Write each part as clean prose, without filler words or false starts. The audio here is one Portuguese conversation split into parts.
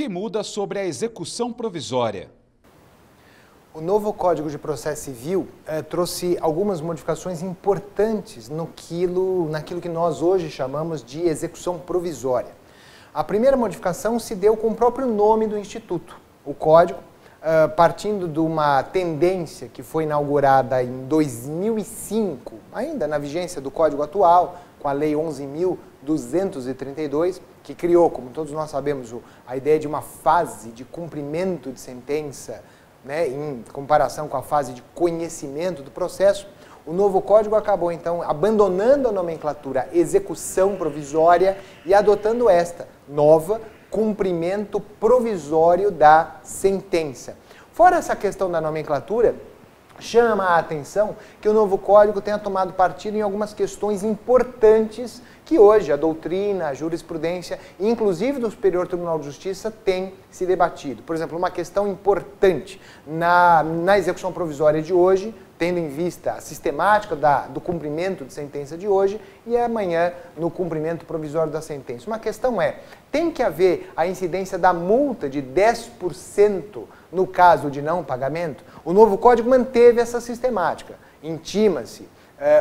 que muda sobre a execução provisória? O novo Código de Processo Civil trouxe algumas modificações importantes naquilo que nós hoje chamamos de execução provisória. A primeira modificação se deu com o próprio nome do Instituto. O Código, partindo de uma tendência que foi inaugurada em 2005, ainda na vigência do Código atual, com a Lei 11.232, que criou, como todos nós sabemos, a ideia de uma fase de cumprimento de sentença, né, em comparação com a fase de conhecimento do processo. O novo Código acabou, então, abandonando a nomenclatura execução provisória e adotando esta nova, cumprimento provisório da sentença. Fora essa questão da nomenclatura, chama a atenção que o novo Código tenha tomado partido em algumas questões importantes que hoje a doutrina, a jurisprudência, inclusive do Superior Tribunal de Justiça, tem se debatido. Por exemplo, uma questão importante na execução provisória de hoje, tendo em vista a sistemática do cumprimento de sentença de hoje e amanhã no cumprimento provisório da sentença. Uma questão é, tem que haver a incidência da multa de 10% no caso de não pagamento? O novo Código manteve essa sistemática. Intima-se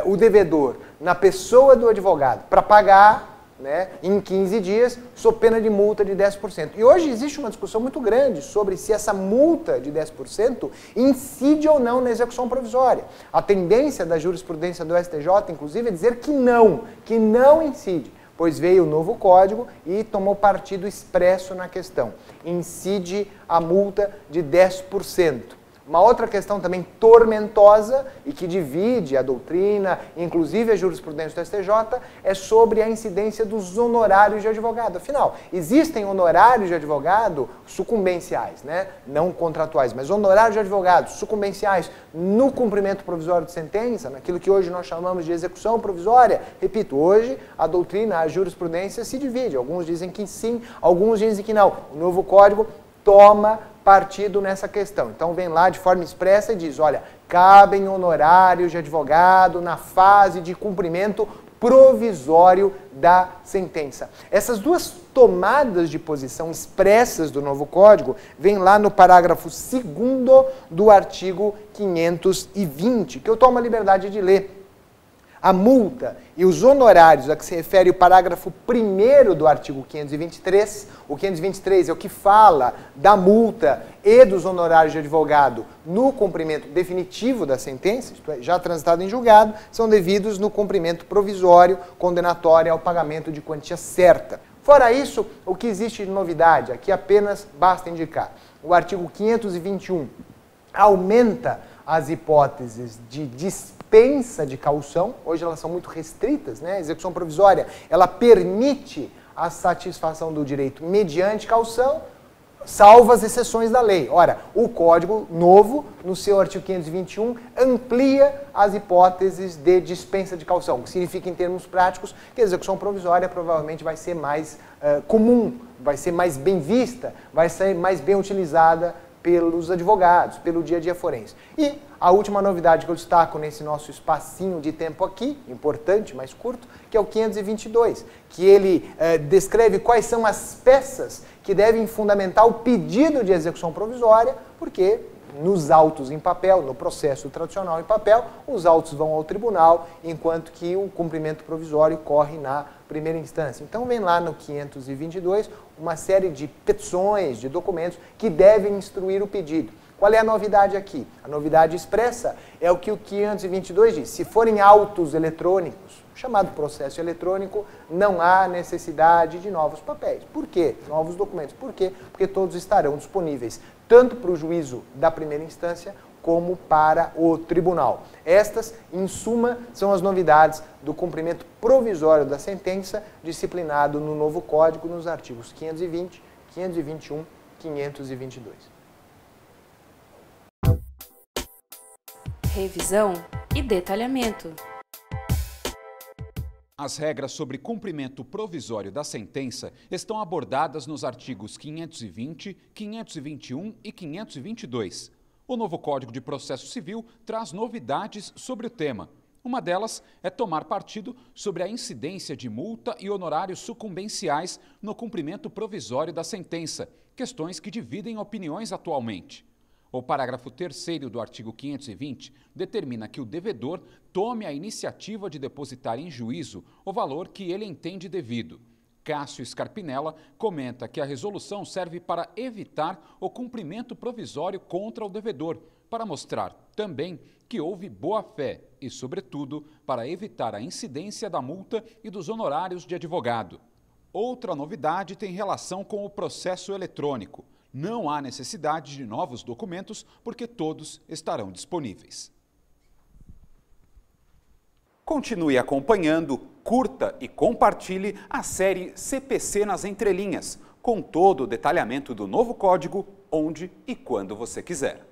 o devedor na pessoa do advogado para pagar, né, em 15 dias, sob pena de multa de 10%. E hoje existe uma discussão muito grande sobre se essa multa de 10% incide ou não na execução provisória. A tendência da jurisprudência do STJ, inclusive, é dizer que não incide, pois veio o novo Código e tomou partido expresso na questão. Incide a multa de 10%. Uma outra questão também tormentosa e que divide a doutrina, inclusive a jurisprudência do STJ, é sobre a incidência dos honorários de advogado. Afinal, existem honorários de advogado sucumbenciais, né? Não contratuais, mas honorários de advogado sucumbenciais no cumprimento provisório de sentença, naquilo que hoje nós chamamos de execução provisória. Repito, hoje a doutrina, a jurisprudência se divide. Alguns dizem que sim, alguns dizem que não. O novo Código toma partido nessa questão. Então vem lá de forma expressa e diz, olha, cabem honorários de advogado na fase de cumprimento provisório da sentença. Essas duas tomadas de posição expressas do novo Código vêm lá no parágrafo 2º do artigo 520, que eu tomo a liberdade de ler. A multa e os honorários a que se refere o parágrafo 1º do artigo 523, o 523 é o que fala da multa e dos honorários de advogado no cumprimento definitivo da sentença, isto é, já transitado em julgado, são devidos no cumprimento provisório condenatório ao pagamento de quantia certa. Fora isso, o que existe de novidade, aqui apenas basta indicar, o artigo 521 aumenta as hipóteses de dispensa de caução, hoje elas são muito restritas, né? A execução provisória, ela permite a satisfação do direito mediante caução, salvo as exceções da lei. Ora, o Código novo, no seu artigo 521, amplia as hipóteses de dispensa de caução, o que significa, em termos práticos, que a execução provisória provavelmente vai ser mais comum, vai ser mais bem vista, vai ser mais bem utilizada pelos advogados, pelo dia a dia forense. E a última novidade que eu destaco nesse nosso espacinho de tempo aqui, importante, mais curto, que é o 522, que ele descreve quais são as peças que devem fundamentar o pedido de execução provisória, porque nos autos em papel, no processo tradicional em papel, os autos vão ao tribunal, enquanto que o cumprimento provisório corre na primeira instância. Então vem lá no 522 uma série de petições, de documentos que devem instruir o pedido. Qual é a novidade aqui? A novidade expressa é o que o 522 diz. Se forem autos eletrônicos, chamado processo eletrônico, não há necessidade de novos papéis. Por quê? Novos documentos. Por quê? Porque todos estarão disponíveis, tanto para o juízo da primeira instância, como para o tribunal. Estas, em suma, são as novidades do cumprimento provisório da sentença, disciplinado no novo Código, nos artigos 520, 521, 522. Revisão e detalhamento. As regras sobre cumprimento provisório da sentença estão abordadas nos artigos 520, 521 e 522. O novo Código de Processo Civil traz novidades sobre o tema. Uma delas é tomar partido sobre a incidência de multa e honorários sucumbenciais no cumprimento provisório da sentença, questões que dividem opiniões atualmente. O parágrafo 3º do artigo 520 determina que o devedor tome a iniciativa de depositar em juízo o valor que ele entende devido. Cássio Scarpinella comenta que a resolução serve para evitar o cumprimento provisório contra o devedor, para mostrar também que houve boa-fé e, sobretudo, para evitar a incidência da multa e dos honorários de advogado. Outra novidade tem relação com o processo eletrônico. Não há necessidade de novos documentos porque todos estarão disponíveis. Continue acompanhando, curta e compartilhe a série CPC nas entrelinhas, com todo o detalhamento do novo código, onde e quando você quiser.